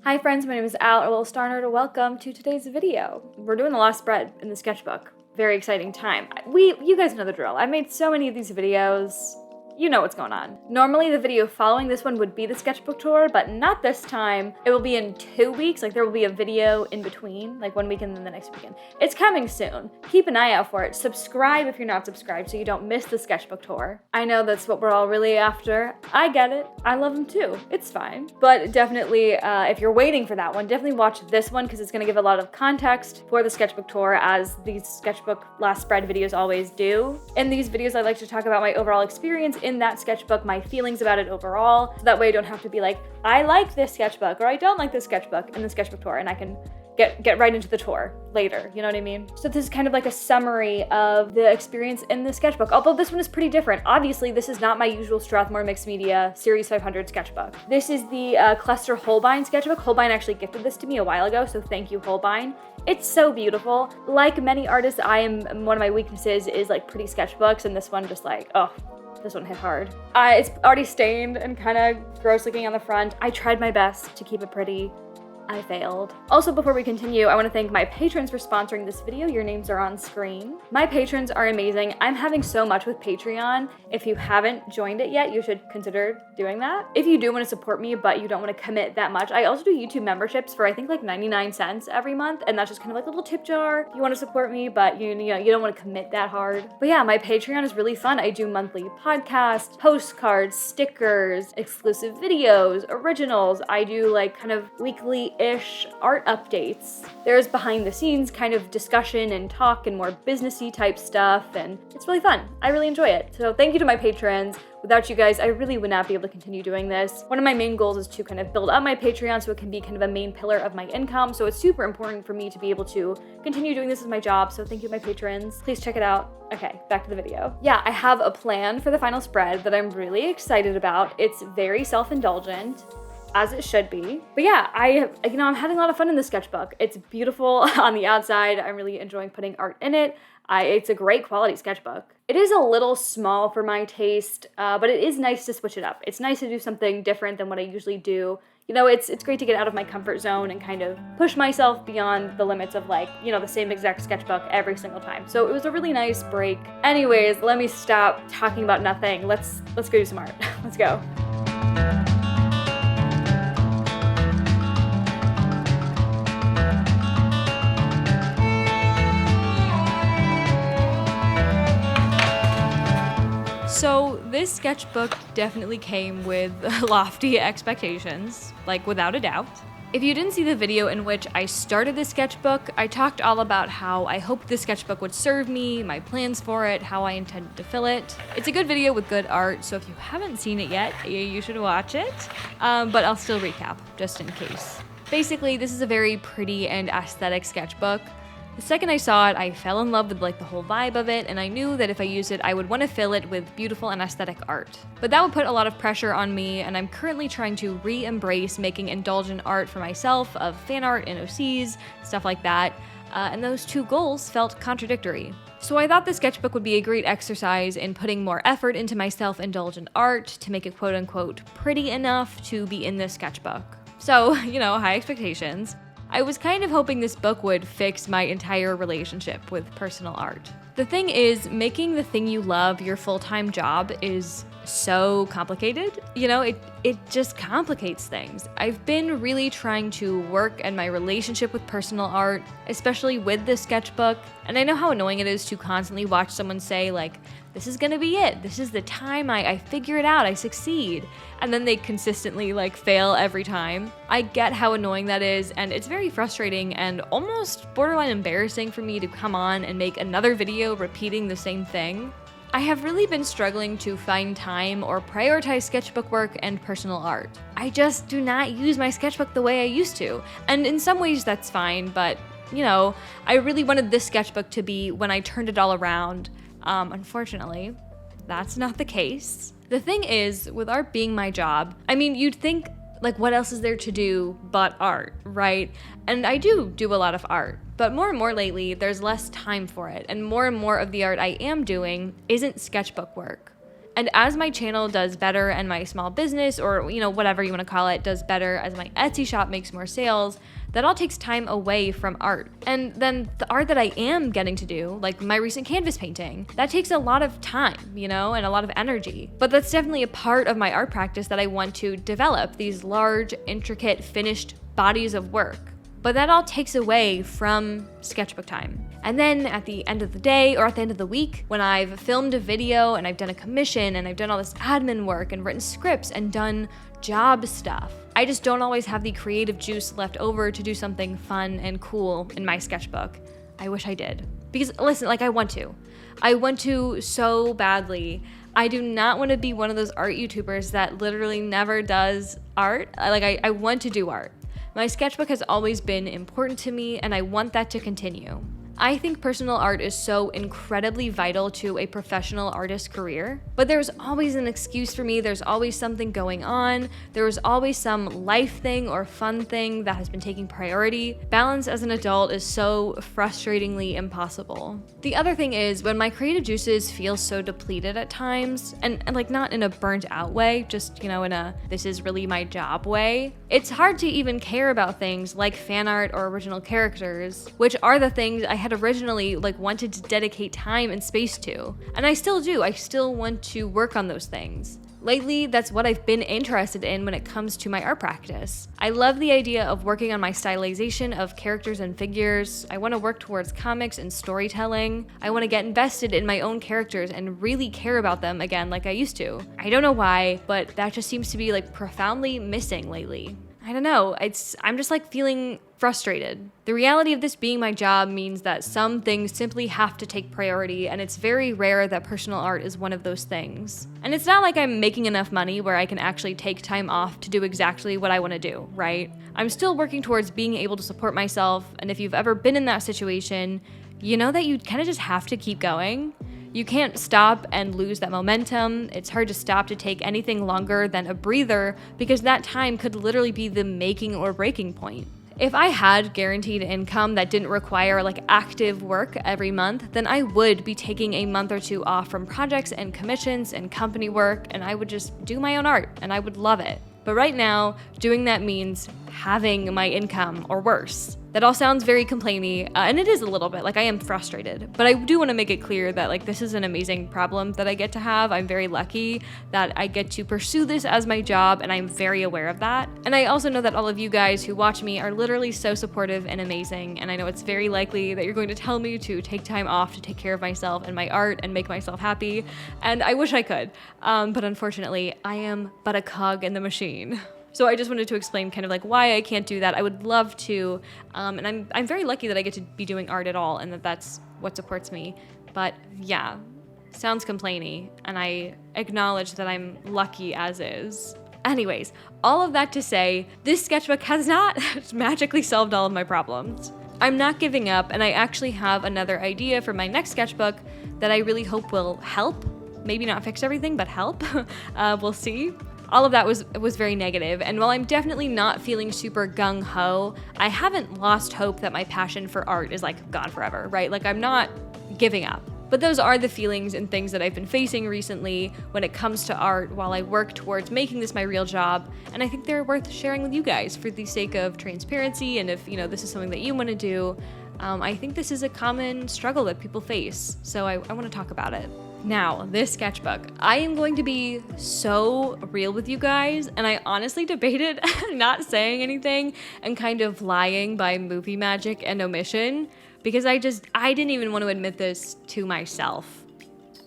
Hi friends, my name is Al, a little star nerd, and welcome to today's video. We're doing the last spread in the sketchbook. Very exciting time. You guys know the drill. I've made so many of these videos. You know what's going on. Normally the video following this one would be the sketchbook tour, but not this time. It will be in 2 weeks, like there will be a video in between, like 1 weekend and then the next weekend. It's coming soon. Keep an eye out for it. Subscribe if you're not subscribed so you don't miss the sketchbook tour. I know that's what we're all really after. I get it. I love them too. It's fine. But definitely, if you're waiting for that one, definitely watch this one because it's gonna give a lot of context for the sketchbook tour as these sketchbook last spread videos always do. In these videos, I like to talk about my overall experience in that sketchbook, my feelings about it overall, so that way I don't have to be like, I like this sketchbook or I don't like this sketchbook in the sketchbook tour, and I can get right into the tour later, you know what I mean? So this is kind of like a summary of the experience in the sketchbook, although this one is pretty different. Obviously, this is not my usual Strathmore Mixed Media Series 500 sketchbook. This is the Cluster Holbein sketchbook. Holbein actually gifted this to me a while ago, so thank you, Holbein. It's so beautiful. Like many artists, one of my weaknesses is like pretty sketchbooks, and this one just like, oh, this one hit hard. It's already stained and kind of gross looking on the front. I tried my best to keep it pretty. I failed. Also, before we continue, I want to thank my patrons for sponsoring this video. Your names are on screen. My patrons are amazing. I'm having so much with Patreon. If you haven't joined it yet, you should consider doing that. If you do want to support me, but you don't want to commit that much, I also do YouTube memberships for I think like 99 cents every month, and that's just kind of like a little tip jar. You want to support me, but you don't want to commit that hard. But yeah, my Patreon is really fun. I do monthly podcasts, postcards, stickers, exclusive videos, originals. I do like kind of weekly-ish art updates. There's behind the scenes kind of discussion and talk and more businessy type stuff, and it's really fun. I really enjoy it. So thank you to my patrons. Without you guys, I really would not be able to continue doing this. One of my main goals is to kind of build up my Patreon so it can be kind of a main pillar of my income. So it's super important for me to be able to continue doing this as my job. So thank you, my patrons. Please check it out. Okay, back to the video. Yeah, I have a plan for the final spread that I'm really excited about. It's very self-indulgent, as it should be. But yeah, I'm having a lot of fun in this sketchbook. It's beautiful on the outside. I'm really enjoying putting art in it. It's a great quality sketchbook. It is a little small for my taste, but it is nice to switch it up. It's nice to do something different than what I usually do. You know, it's great to get out of my comfort zone and kind of push myself beyond the limits of like, the same exact sketchbook every single time. So it was a really nice break. Anyways, let me stop talking about nothing. Let's go do some art. Let's go. So this sketchbook definitely came with lofty expectations, like without a doubt. If you didn't see the video in which I started this sketchbook, I talked all about how I hoped this sketchbook would serve me, my plans for it, how I intended to fill it. It's a good video with good art, so if you haven't seen it yet, you should watch it. But I'll still recap, just in case. Basically, this is a very pretty and aesthetic sketchbook. The second I saw it, I fell in love with like the whole vibe of it, and I knew that if I used it, I would want to fill it with beautiful and aesthetic art. But that would put a lot of pressure on me, and I'm currently trying to re-embrace making indulgent art for myself of fan art, NOCs, stuff like that, and those two goals felt contradictory. So I thought the sketchbook would be a great exercise in putting more effort into my self-indulgent art to make it quote-unquote pretty enough to be in this sketchbook. So, high expectations. I was kind of hoping this book would fix my entire relationship with personal art. The thing is, making the thing you love your full-time job is so complicated. It just complicates things. I've been really trying to work at my relationship with personal art, especially with this sketchbook, and I know how annoying it is to constantly watch someone say, like, this is gonna be it. This is the time I figure it out, I succeed. And then they consistently fail every time. I get how annoying that is, and it's very frustrating and almost borderline embarrassing for me to come on and make another video repeating the same thing. I have really been struggling to find time or prioritize sketchbook work and personal art. I just do not use my sketchbook the way I used to. And in some ways that's fine, but I really wanted this sketchbook to be when I turned it all around. Unfortunately, that's not the case. The thing is, with art being my job, you'd think, what else is there to do but art, right? And I do a lot of art, but more and more lately, there's less time for it, and more of the art I am doing isn't sketchbook work. And as my channel does better and my small business, or whatever you want to call it, does better, as my Etsy shop makes more sales, that all takes time away from art. And then the art that I am getting to do, like my recent canvas painting, that takes a lot of time, and a lot of energy. But that's definitely a part of my art practice that I want to develop, these large, intricate, finished bodies of work. But that all takes away from sketchbook time. And then at the end of the day or at the end of the week, when I've filmed a video and I've done a commission and I've done all this admin work and written scripts and done job stuff, I just don't always have the creative juice left over to do something fun and cool in my sketchbook. I wish I did. Because listen, I want to. I want to so badly. I do not want to be one of those art YouTubers that literally never does art. I want to do art. My sketchbook has always been important to me, and I want that to continue. I think personal art is so incredibly vital to a professional artist's career, but there's always an excuse for me. There's always something going on. There's always some life thing or fun thing that has been taking priority. Balance as an adult is so frustratingly impossible. The other thing is when my creative juices feel so depleted at times, and not in a burnt out way, just, in a this is really my job way, it's hard to even care about things like fan art or original characters, which are the things I had originally wanted to dedicate time and space to. And I still do. I still want to work on those things. Lately, that's what I've been interested in when it comes to my art practice. I love the idea of working on my stylization of characters and figures. I want to work towards comics and storytelling. I want to get invested in my own characters and really care about them again like I used to. I don't know why, but that just seems to be profoundly missing lately. I don't know, I'm just feeling frustrated. The reality of this being my job means that some things simply have to take priority, and it's very rare that personal art is one of those things. And it's not like I'm making enough money where I can actually take time off to do exactly what I want to do, right? I'm still working towards being able to support myself, and if you've ever been in that situation, you know that you kind of just have to keep going. You can't stop and lose that momentum. It's hard to stop to take anything longer than a breather because that time could literally be the making or breaking point. If I had guaranteed income that didn't require active work every month, then I would be taking a month or two off from projects and commissions and company work, and I would just do my own art, and I would love it. But right now, doing that means having my income or worse. That all sounds very complainy, and it is a little bit, I am frustrated. But I do want to make it clear that this is an amazing problem that I get to have. I'm very lucky that I get to pursue this as my job, and I'm very aware of that. And I also know that all of you guys who watch me are literally so supportive and amazing, and I know it's very likely that you're going to tell me to take time off to take care of myself and my art and make myself happy, and I wish I could. But unfortunately, I am but a cog in the machine. So I just wanted to explain kind of why I can't do that. I would love to, and I'm very lucky that I get to be doing art at all and that's what supports me. But yeah, sounds complainy, and I acknowledge that I'm lucky as is. Anyways, all of that to say, this sketchbook has not magically solved all of my problems. I'm not giving up, and I actually have another idea for my next sketchbook that I really hope will help. Maybe not fix everything, but help. We'll see. All of that was very negative, and while I'm definitely not feeling super gung-ho, I haven't lost hope that my passion for art is gone forever, right? I'm not giving up. But those are the feelings and things that I've been facing recently when it comes to art while I work towards making this my real job, and I think they're worth sharing with you guys for the sake of transparency, and if this is something that you want to do, I think this is a common struggle that people face, so I want to talk about it. Now, this sketchbook, I am going to be so real with you guys, and I honestly debated not saying anything and kind of lying by movie magic and omission, because I didn't even want to admit this to myself.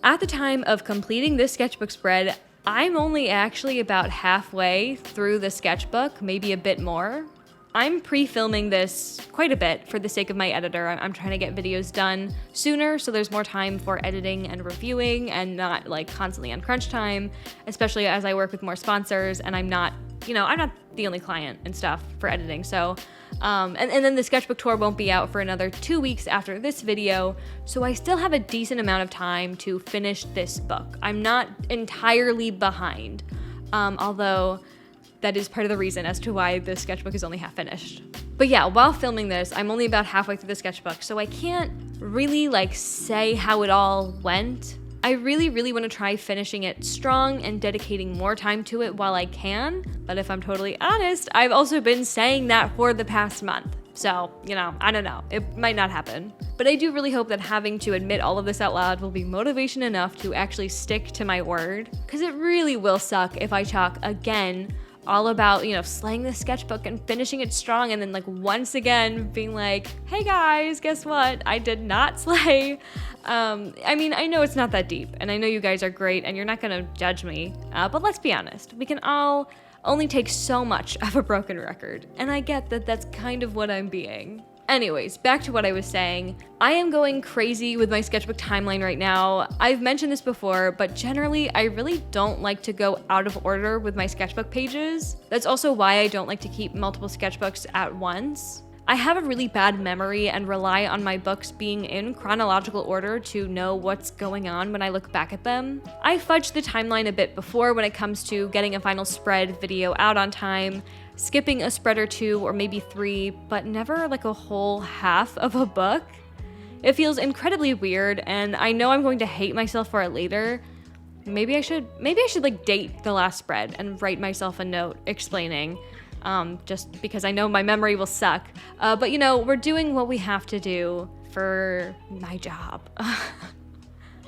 At the time of completing this sketchbook spread, I'm only actually about halfway through the sketchbook, maybe a bit more. I'm pre-filming this quite a bit for the sake of my editor. I'm trying to get videos done sooner so there's more time for editing and reviewing and not constantly on crunch time, especially as I work with more sponsors and I'm not the only client and stuff for editing. So, and then the sketchbook tour won't be out for another 2 weeks after this video, so I still have a decent amount of time to finish this book. I'm not entirely behind, although that is part of the reason as to why the sketchbook is only half finished. But yeah, while filming this, I'm only about halfway through the sketchbook, so I can't really say how it all went. I really want to try finishing it strong and dedicating more time to it while I can, but if I'm totally honest, I've also been saying that for the past month. So, you know, I don't know, it might not happen. But I do really hope that having to admit all of this out loud will be motivation enough to actually stick to my word, because it really will suck if I talk again all about, you know, slaying the sketchbook and finishing it strong, and then like once again being like, hey guys, guess what? I did not slay. I mean, I know it's not that deep, and I know you guys are great, and you're not gonna judge me, but let's be honest, we can all only take so much of a broken record, and I get that that's kind of what I'm being. Anyways, back to what I was saying. I am going crazy with my sketchbook timeline right now. I've mentioned this before, but generally, I really don't like to go out of order with my sketchbook pages. That's also why I don't like to keep multiple sketchbooks at once. I have a really bad memory and rely on my books being in chronological order to know what's going on when I look back at them. I fudged the timeline a bit before when it comes to getting a final spread video out on time, skipping a spread or 2 or maybe 3, but never like a whole half of a book. It feels incredibly weird, and I know I'm going to hate myself for it later. Maybe I should like date the last spread and write myself a note explaining, just because I know my memory will suck. But you know, we're doing what we have to do for my job.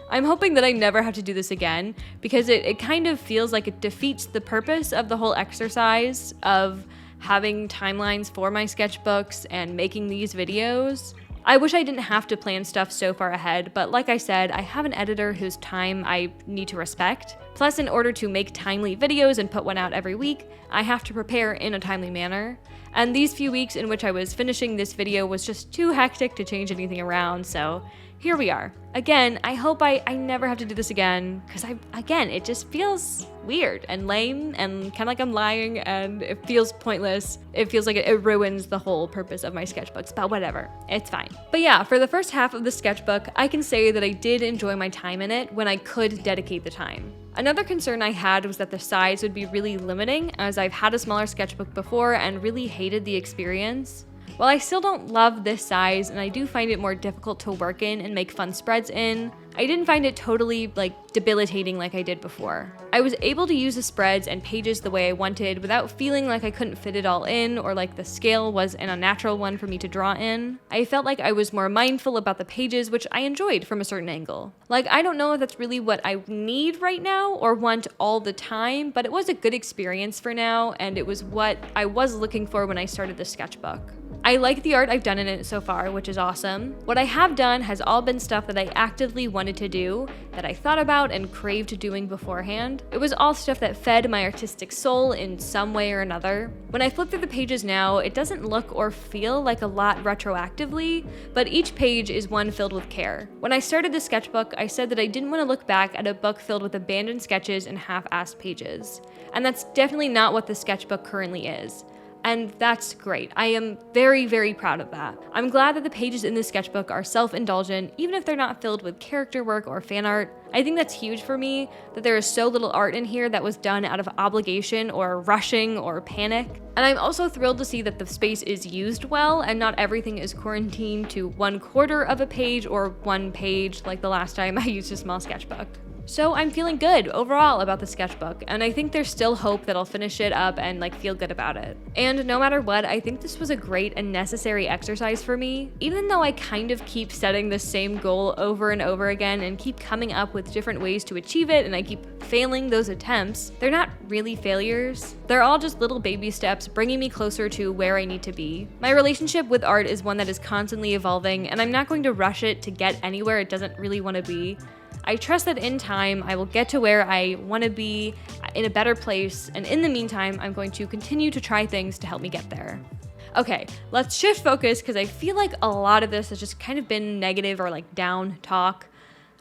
I'm hoping that I never have to do this again, because it kind of feels like it defeats the purpose of the whole exercise of having timelines for my sketchbooks and making these videos. I wish I didn't have to plan stuff so far ahead, but like I said, I have an editor whose time I need to respect. Plus, in order to make timely videos and put one out every week, I have to prepare in a timely manner. And these few weeks in which I was finishing this video was just too hectic to change anything around, so here we are. Again, I hope I never have to do this again, because it just feels weird and lame and kind of like I'm lying, and it feels pointless. It feels like it ruins the whole purpose of my sketchbooks, but whatever, it's fine. But yeah, for the first half of the sketchbook, I can say that I did enjoy my time in it when I could dedicate the time. Another concern I had was that the size would be really limiting, as I've had a smaller sketchbook before and really hated the experience. While I still don't love this size, and I do find it more difficult to work in and make fun spreads in, I didn't find it totally debilitating like I did before. I was able to use the spreads and pages the way I wanted without feeling like I couldn't fit it all in, or like the scale was an unnatural one for me to draw in. I felt like I was more mindful about the pages, which I enjoyed from a certain angle. I don't know if that's really what I need right now or want all the time, but it was a good experience for now, and it was what I was looking for when I started the sketchbook. I like the art I've done in it so far, which is awesome. What I have done has all been stuff that I actively wanted to do, that I thought about and craved doing beforehand. It was all stuff that fed my artistic soul in some way or another. When I flip through the pages now, it doesn't look or feel like a lot retroactively, but each page is one filled with care. When I started the sketchbook, I said that I didn't want to look back at a book filled with abandoned sketches and half-assed pages. And that's definitely not what the sketchbook currently is. And that's great. I am very, very proud of that. I'm glad that the pages in this sketchbook are self-indulgent, even if they're not filled with character work or fan art. I think that's huge for me, that there is so little art in here that was done out of obligation or rushing or panic. And I'm also thrilled to see that the space is used well and not everything is quarantined to 1/4 of a page or one page like the last time I used a small sketchbook. So I'm feeling good overall about the sketchbook, and I think there's still hope that I'll finish it up and feel good about it. And no matter what, I think this was a great and necessary exercise for me. Even though I kind of keep setting the same goal over and over again and keep coming up with different ways to achieve it, and I keep failing those attempts, they're not really failures. They're all just little baby steps bringing me closer to where I need to be. My relationship with art is one that is constantly evolving, and I'm not going to rush it to get anywhere it doesn't really want to be. I trust that in time, I will get to where I want to be in a better place, and in the meantime, I'm going to continue to try things to help me get there. Okay, let's shift focus, because I feel like a lot of this has just kind of been negative or down talk,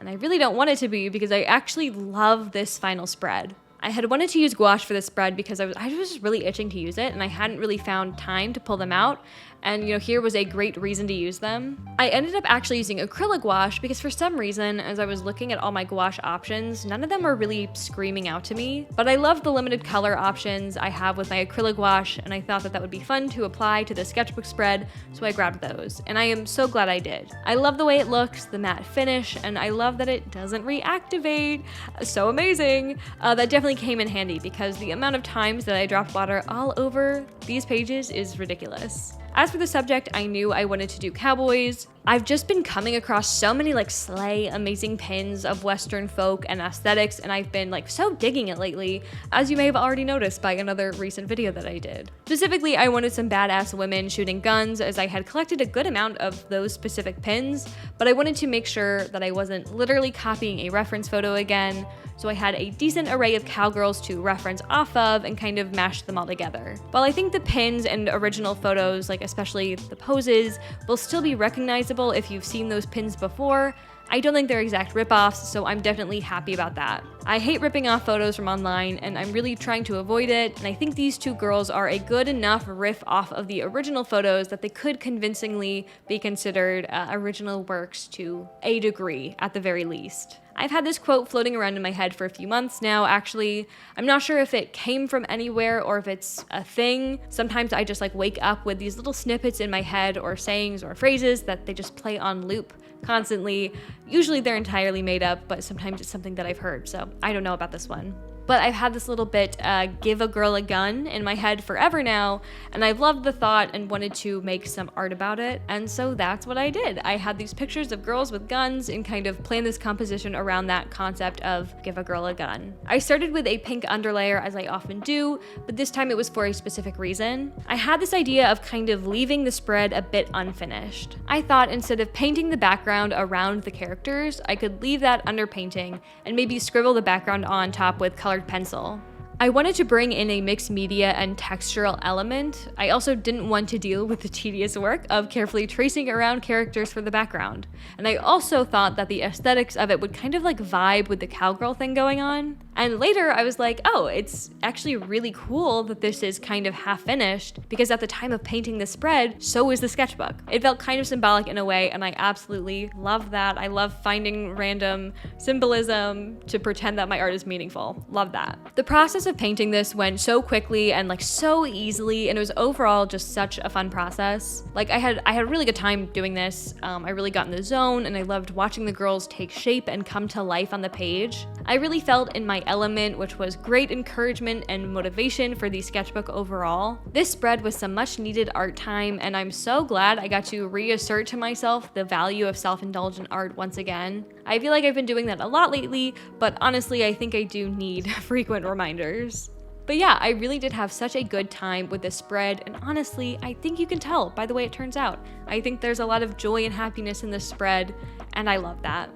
and I really don't want it to be, because I actually love this final spread. I had wanted to use gouache for this spread because I was just really itching to use it, and I hadn't really found time to pull them out. and here was a great reason to use them. I ended up actually using acrylic gouache because for some reason, as I was looking at all my gouache options, none of them were really screaming out to me, but I love the limited color options I have with my acrylic gouache, and I thought that would be fun to apply to the sketchbook spread, so I grabbed those, and I am so glad I did. I love the way it looks, the matte finish, and I love that it doesn't reactivate. So amazing. That definitely came in handy because the amount of times that I dropped water all over these pages is ridiculous. As for the subject, I knew I wanted to do cowboys. I've just been coming across so many slay amazing pins of Western folk and aesthetics, and I've been so digging it lately, as you may have already noticed by another recent video that I did. Specifically, I wanted some badass women shooting guns, as I had collected a good amount of those specific pins, but I wanted to make sure that I wasn't literally copying a reference photo again, so I had a decent array of cowgirls to reference off of and kind of mashed them all together. While I think the pins and original photos, especially the poses, will still be recognizable if you've seen those pins before, I don't think they're exact ripoffs, so I'm definitely happy about that. I hate ripping off photos from online, and I'm really trying to avoid it, and I think these two girls are a good enough riff off of the original photos that they could convincingly be considered original works to a degree, at the very least. I've had this quote floating around in my head for a few months now, actually. I'm not sure if it came from anywhere or if it's a thing. Sometimes I just wake up with these little snippets in my head or sayings or phrases that they just play on loop constantly. Usually they're entirely made up, but sometimes it's something that I've heard, so I don't know about this one. But I've had this little bit, give a girl a gun in my head forever now, and I've loved the thought and wanted to make some art about it, and so that's what I did. I had these pictures of girls with guns and kind of planned this composition around that concept of give a girl a gun. I started with a pink underlayer, as I often do, but this time it was for a specific reason. I had this idea of kind of leaving the spread a bit unfinished. I thought instead of painting the background around the characters, I could leave that under painting and maybe scribble the background on top with colored pencil. I wanted to bring in a mixed media and textural element. I also didn't want to deal with the tedious work of carefully tracing around characters for the background. And I also thought that the aesthetics of it would kind of vibe with the cowgirl thing going on. And later I was like, oh, it's actually really cool that this is kind of half finished, because at the time of painting the spread, so is the sketchbook. It felt kind of symbolic in a way, and I absolutely love that. I love finding random symbolism to pretend that my art is meaningful. Love that. The process of painting this went so quickly and so easily, and it was overall just such a fun process. I had a really good time doing this. I really got in the zone, and I loved watching the girls take shape and come to life on the page. I really felt in my element, which was great encouragement and motivation for the sketchbook overall. This spread was some much needed art time, and I'm so glad I got to reassert to myself the value of self-indulgent art once again. I feel like I've been doing that a lot lately, but honestly, I think I do need frequent reminders. But yeah, I really did have such a good time with this spread, and honestly, I think you can tell by the way it turns out. I think there's a lot of joy and happiness in this spread, and I love that.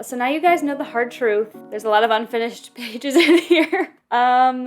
So now you guys know the hard truth. There's a lot of unfinished pages in here. I'm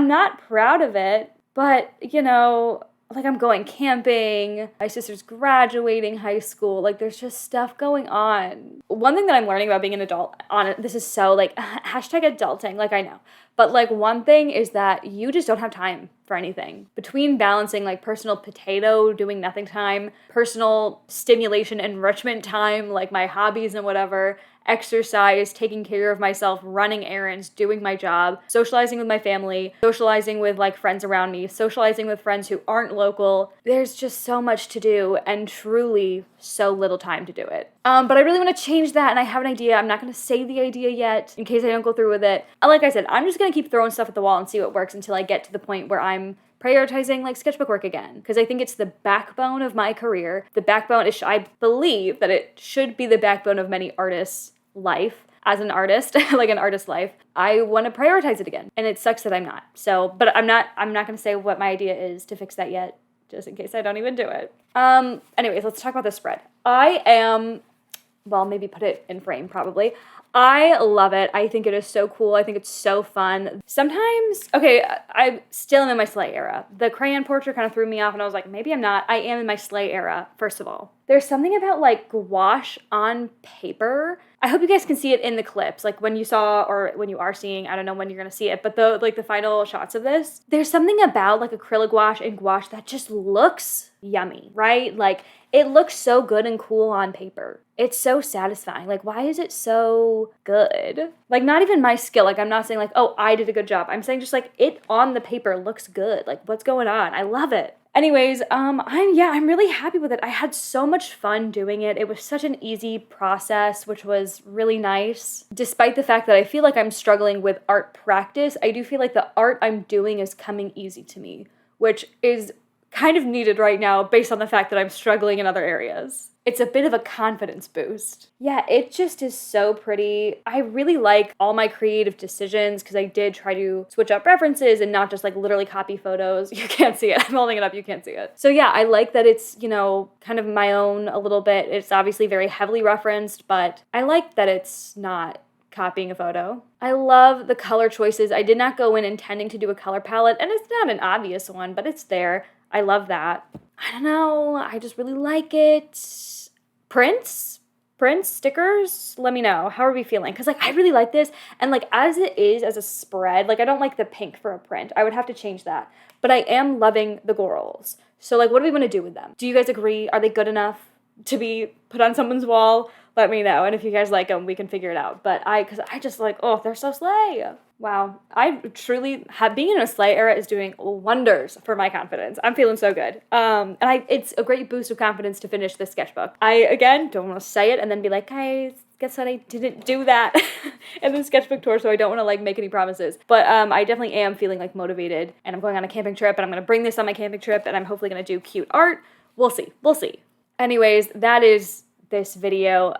not proud of it, but I'm going camping, my sister's graduating high school, there's just stuff going on. One thing that I'm learning about being an adult, this is so hashtag adulting, I know. But one thing is that you just don't have time for anything. Between balancing personal potato, doing nothing time, personal stimulation enrichment time, my hobbies and whatever, exercise, taking care of myself, running errands, doing my job, socializing with my family, socializing with friends around me, socializing with friends who aren't local. There's just so much to do and truly so little time to do it. But I really want to change that, and I have an idea. I'm not going to say the idea yet in case I don't go through with it. Like I said, I'm just going to keep throwing stuff at the wall and see what works until I get to the point where I'm prioritizing sketchbook work again, because I think it's the backbone of my career. The backbone is, I believe that it should be the backbone of many artists' life. As an artist, an artist's life, I want to prioritize it again, and it sucks that I'm not. So, but I'm not going to say what my idea is to fix that yet, just in case I don't even do it. Anyways, let's talk about the spread. Maybe put it in frame, probably. I love it. I think it is so cool. I think it's so fun. Sometimes, I'm still in my Slay era. The crayon portrait kind of threw me off, and I was like, maybe I'm not. I am in my Slay era, first of all. There's something about gouache on paper. I hope you guys can see it in the clips, like when you saw or when you are seeing, I don't know when you're gonna see it, but the final shots of this, there's something about like acrylic gouache and gouache that just looks yummy, right? Like it looks so good and cool on paper. It's so satisfying. Like, why is it so good? Like, not even my skill. Like, I'm not saying like, oh, I did a good job. I'm saying just like it on the paper looks good. Like, what's going on? I love it. Anyways, I'm really happy with it. I had so much fun doing it. It was such an easy process, which was really nice. Despite the fact that I feel like I'm struggling with art practice, I do feel like the art I'm doing is coming easy to me, which is kind of needed right now based on the fact that I'm struggling in other areas. It's a bit of a confidence boost. Yeah, it just is so pretty. I really like all my creative decisions because I did try to switch up references and not just like literally copy photos. You can't see it. I'm holding it up. You can't see it. So yeah, I like that it's, you know, kind of my own a little bit. It's obviously very heavily referenced, but I like that it's not copying a photo. I love the color choices. I did not go in intending to do a color palette, and it's not an obvious one, but it's there. I love that. I don't know. I just really like it. Prints, stickers, let me know. How are we feeling? Because like I really like this, and like as it is as a spread, like I don't like the pink for a print. I would have to change that. But I am loving the gorals. So like what do we want to do with them? Do you guys agree? Are they good enough to be put on someone's wall? Let me know. And if you guys like them, we can figure it out. But because I just like, oh, they're so slay. Wow. I truly being in a slay era is doing wonders for my confidence. I'm feeling so good. It's a great boost of confidence to finish this sketchbook. I, again, don't want to say it and then be like, guys, guess what? I didn't do that in the sketchbook tour, so I don't want to like make any promises. But I definitely am feeling like motivated, and I'm going on a camping trip, and I'm going to bring this on my camping trip, and I'm hopefully going to do cute art. We'll see. We'll see. Anyways, that is this video.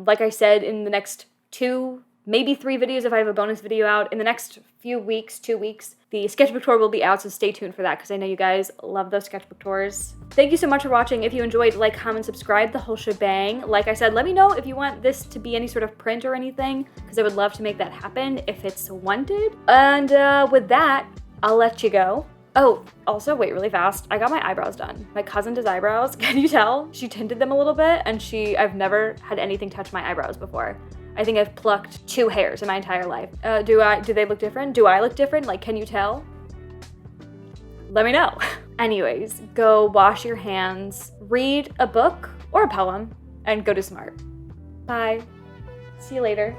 Like I said, in the next 2, maybe 3 videos if I have a bonus video out, in the next few weeks, 2 weeks, the sketchbook tour will be out, so stay tuned for that because I know you guys love those sketchbook tours. Thank you so much for watching. If you enjoyed, like, comment, subscribe, the whole shebang. Like I said, let me know if you want this to be any sort of print or anything because I would love to make that happen if it's wanted. And with that, I'll let you go. Oh, also, wait, really fast. I got my eyebrows done. My cousin does eyebrows. Can you tell? She tinted them a little bit, and I've never had anything touch my eyebrows before. I think I've plucked 2 hairs in my entire life. Do they look different? Do I look different? Like, can you tell? Let me know. Anyways, go wash your hands, read a book or a poem, and go to smart. Bye. See you later.